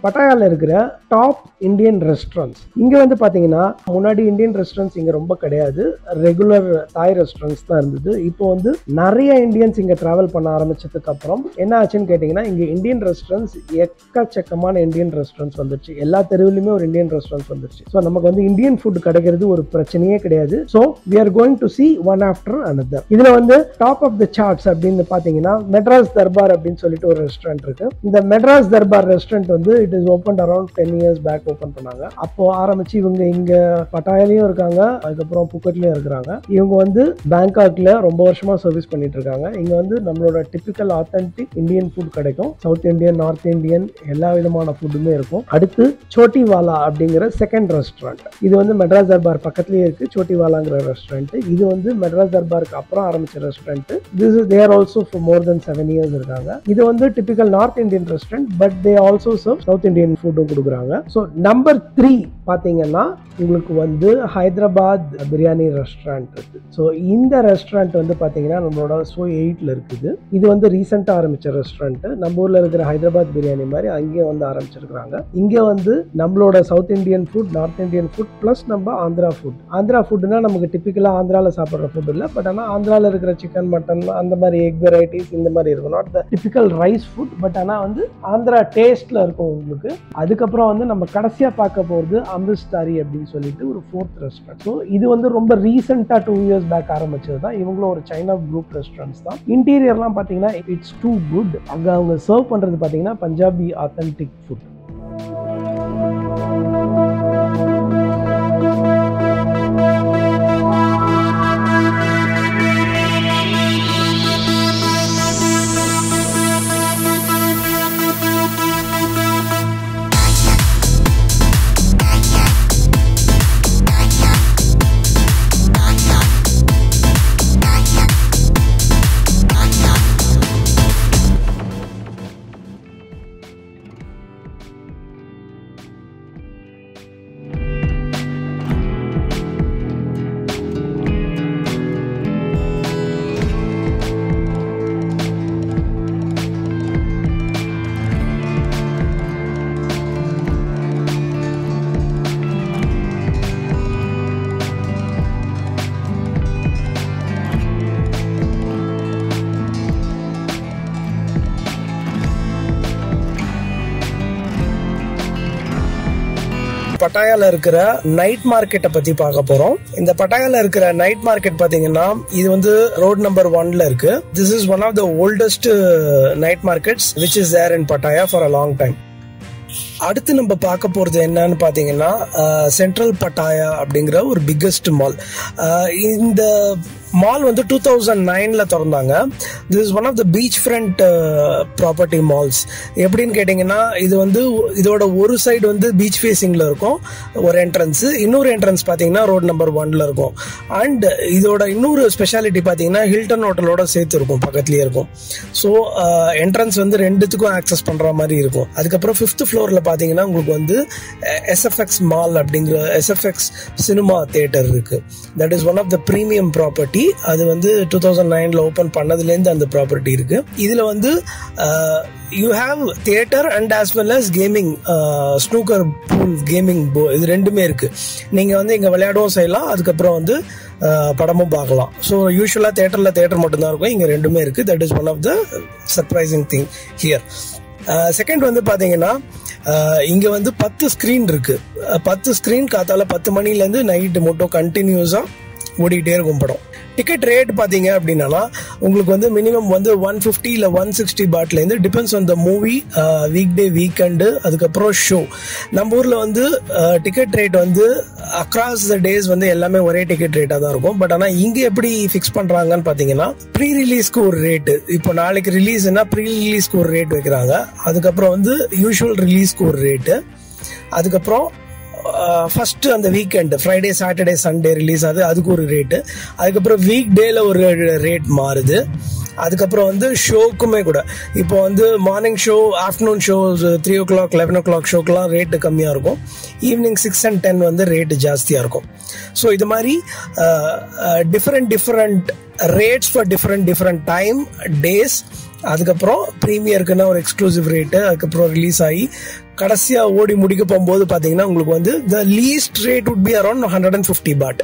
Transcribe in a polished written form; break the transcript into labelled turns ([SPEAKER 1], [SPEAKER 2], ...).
[SPEAKER 1] பட்டாயால இருக்கிற top Indian restaurants. இங்க வந்து பாத்தீங்கன்னா முன்னாடி இந்தியன் ரெஸ்டாரண்ட்ஸ் இங்க ரொம்ப கிடையாது, ரெகுலர் தாய் ரெஸ்டாரண்ட்ஸ் தான் இருந்தது. இப்போ வந்து நிறைய இந்தியன்ஸ் இங்க டிராவல் பண்ண ஆரம்பிச்சதுக்கு அப்புறம் என்ன ஆச்சுன்னு கேட்டீங்கன்னா இங்க இந்தியன் ரெஸ்டாரண்ட்ஸ் எக்கச்சக்கமான இந்தியன் ரெஸ்டாரண்ட்ஸ் வந்துருச்சு. எல்லா தெருவிலுமே ஒரு இந்தியன் ரெஸ்டாரண்ட்ஸ் வந்துருச்சு. ஸோ நமக்கு வந்து இந்தியன் ஃபுட் கிடைக்கிறது ஒரு பிரச்சனையே கிடையாது. So we are going to see one after another. இதுல வந்து டாப் ஆஃப் த சார்ட்ஸ் அப்படின்னு பாத்தீங்கன்னா மெட்ராஸ் தர்பார் அப்படின்னு சொல்லிட்டு ஒரு ரெஸ்டாரண்ட் இருக்கு. இந்த மெட்ராஸ் தர்பார் ரெஸ்டாரண்ட் வந்து it is open around 10 years back open பண்ணாங்க. அப்போ ஆரம்பிச்சு இவங்க இங்க பட்டாயாலையும் இருக்காங்க, அதுக்கப்புறம் புக்கட்லயும் இருக்கிறாங்க. இவங்க வந்து பேங்காக்ல ரொம்ப வருஷமா சர்வீஸ் பண்ணிட்டு இருக்காங்க. இங்க வந்து நம்மளோட டிபிக்கல் ஆத்தென்டிக் இந்தியன் ஃபுட் கிடைக்கும். சவுத் இந்தியன், நார்த் இந்தியன் எல்லா விதமான ஃபுட்டுமே இருக்கும். அடுத்து சோட்டிவாலா அப்படிங்கிற செகண்ட் ரெஸ்டாரண்ட். இது வந்து மெட்ராஸ் தர்பார் பக்கத்துலயே இருக்கு. சோட்டிவாலாங்கிற ரெஸ்டாரண்ட் இது வந்து மெட்ராஸ் தர்பாருக்கு அப்புறம் ஆரம்பிச்ச restaurant. This is there also for more then 7 years இருக்காங்க. இது வந்து typical north Indian restaurant, but they also serve south Indian ஃபுட்டும் கொடுக்குறாங்க. ஸோ நம்பர் 3 பாத்தீங்கன்னா உங்களுக்கு வந்து ஹைதராபாத் பிரியாணி ரெஸ்டாரண்ட் இருக்கு. ஸோ இந்த ரெஸ்டாரண்ட் வந்து பாத்தீங்கன்னா நம்மளோட SO 8ல இருக்குது. இது வந்து ரீசெண்டா ஆரம்பிச்ச ரெஸ்டாரண்ட். நம்ம ஊர்ல இருக்கிற ஹைதராபாத் பிரியாணி மாதிரி அங்கேயும் வந்து ஆரம்பிச்சிருக்காங்க. இங்க வந்து நம்மளோட south Indian food, north Indian food plus நம்ம ஆந்திரா ஃபுட். ஆந்திரா ஃபுட்னா நமக்கு டிபிக்கலா ஆந்திரால சாப்பிட்ற ஃபுட் இல்லை, பட் ஆனால் ஆந்திரால இருக்கிற சிக்கன், மட்டன் அந்த மாதிரி எக் வெரைட்டிஸ் இந்த மாதிரி இருக்கும். Not the typical rice food, but ஆனால் வந்து ஆந்திரா டேஸ்ட்ல இருக்கும் உங்களுக்கு. அதுக்கப்புறம் வந்து நம்ம கடைசியா பார்க்க போகிறது அமிர்த்சாரி அப்படின்னு சொல்லிட்டு ஒரு 4th ரெஸ்டாரண்ட். ஸோ இது வந்து ரொம்ப ரீசெண்டா 2 years பேக் ஆரம்பிச்சது தான். இவங்களும் ஒரு சைனா குரூப் ரெஸ்டாரண்ட்ஸ் தான். இன்டீரியர்லாம் பார்த்தீங்கன்னா இட்ஸ் டூ குட். அங்கே அவங்க சர்வ் பண்றது பார்த்தீங்கன்னா பஞ்சாபி ஆத்தென்டிக் ஃபுட். பட்டாயால இருக்கிற நைட் மார்க்கெட்டை பத்தி பார்க்க போறோம். இந்த பட்டாயால இருக்கிற நைட் மார்க்கெட் பாத்தீங்கன்னா இது வந்து ரோட் நம்பர் 1ல இருக்கு. This is one of the oldest night markets which is there in Pattaya for a long time. அடுத்து நம்ம பார்க்க போறது என்னன்னு பாத்தீங்கன்னா சென்ட்ரல் பட்டாயா அப்படிங்கிற ஒரு பிக்கஸ்ட் மால். இந்த மால் வந்து 2009ல திறந்தாங்க. This is one of the beach front property malls. எப்படின்னு கேட்டீங்கன்னா இது வந்து இதோட ஒரு சைடு வந்து பீச் ஃபேசிங்ல இருக்கும் ஒரு என்ட்ரன்ஸ், இன்னொரு என்ட்ரன்ஸ் பாத்தீங்கன்னா ரோட் நம்பர் 1ல இருக்கும். அண்ட் இதோட இன்னொரு ஸ்பெஷாலிட்டி பாத்தீங்கன்னா ஹில்டன் ஹோட்டலோட சேர்த்து இருக்கும், பக்கத்துலயே இருக்கும். ஸோ என்ட்ரன்ஸ் வந்து ரெண்டுத்துக்கும் ஆக்சஸ் பண்ற மாதிரி இருக்கும். அதுக்கப்புறம் 5th ஃப்ளோர்ல பாத்தீங்கன்னா உங்களுக்கு வந்து SFX மால் அப்படிங்கிற SFX சினிமா தியேட்டர் இருக்கு. That is one of the premium property. அது வந்து 2009ல ஓபன் பண்ணதுல இருந்து அந்த ப்ராப்பர்ட்டி இருக்கு. இதுல வந்து you have theatre and as well as gaming, snooker pool, gaming இது ரெண்டுமே இருக்கு. நீங்க வந்து இங்க விளையாடவும் செய்யலாம், அதுக்கப்புறம் வந்து படமும் பார்க்கலாம். ஸோ யூஸ்வலா தியேட்டர் மட்டும்தான் இருக்கும், இங்க ரெண்டுமே இருக்கு. That is one of the surprising thing here. Second வந்து பாத்தீங்கன்னா இங்க வந்து 10 ஸ்கிரீன் இருக்கு. 10 ஸ்கிரீன் காத்தால 10 மணில இருந்து நைட்டு மட்டும் கண்டினியூஸா ஓடிட்டே இருக்கும் படம். டிக்கெட் ரேட் பாத்தீங்க அப்படின்னா உங்களுக்கு வந்து மினிமம் வந்து 150 இல்ல 160 பாட்ல இருந்து depends on the movie, week day, weekend, அதுக்கப்புறம் ஷோ. நம்ம ஊர்ல வந்து டிக்கெட் ரேட் வந்து அக்ராஸ் த டேஸ் வந்து எல்லாமே ஒரே டிக்கெட் ரேட்டா தான் இருக்கும். பட் ஆனா இங்க எப்படி பிக்ஸ் பண்றாங்கன்னு பாத்தீங்கன்னா ப்ரீ ரிலீஸ்க்கு ஒரு ரேட்டு, இப்போ நாளைக்கு ரிலீஸ்னா ப்ரீ ரிலீஸ்க்கு ஒரு ரேட் வைக்கிறாங்க. அதுக்கப்புறம் வந்து யூஷுவல் ரிலீஸ்க்கு ஒரு ரேட்டு, அதுக்கப்புறம் ஃபர்ஸ்ட் அந்த weekend Friday, Saturday, Sunday release ஆகுது, அதுக்கு ஒரு ரேட்டு, அதுக்கப்புறம் வீக் டேல ஒரு ரேட் மாறுது. அதுக்கப்புறம் வந்து ஷோக்குமே கூட இப்போ வந்து morning show, afternoon show 3 o'clock 11 o'clock ஷோக்கெலாம் ரேட்டு கம்மியாக இருக்கும். ஈவினிங் 6 and 10 வந்து ரேட்டு ஜாஸ்தியாக இருக்கும். ஸோ இது மாதிரி different rates for different time, days. அதுக்கப்புறம் ப்ரீமியருக்குன்னா ஒரு எக்ஸ்க்ளூசிவ் ரேட்டு, அதுக்கப்புறம் ரிலீஸ் ஆகி கடைசியாக ஓடி முடிக்க போகும்போது பார்த்தீங்கன்னா உங்களுக்கு வந்து the least rate would be around 150 baht.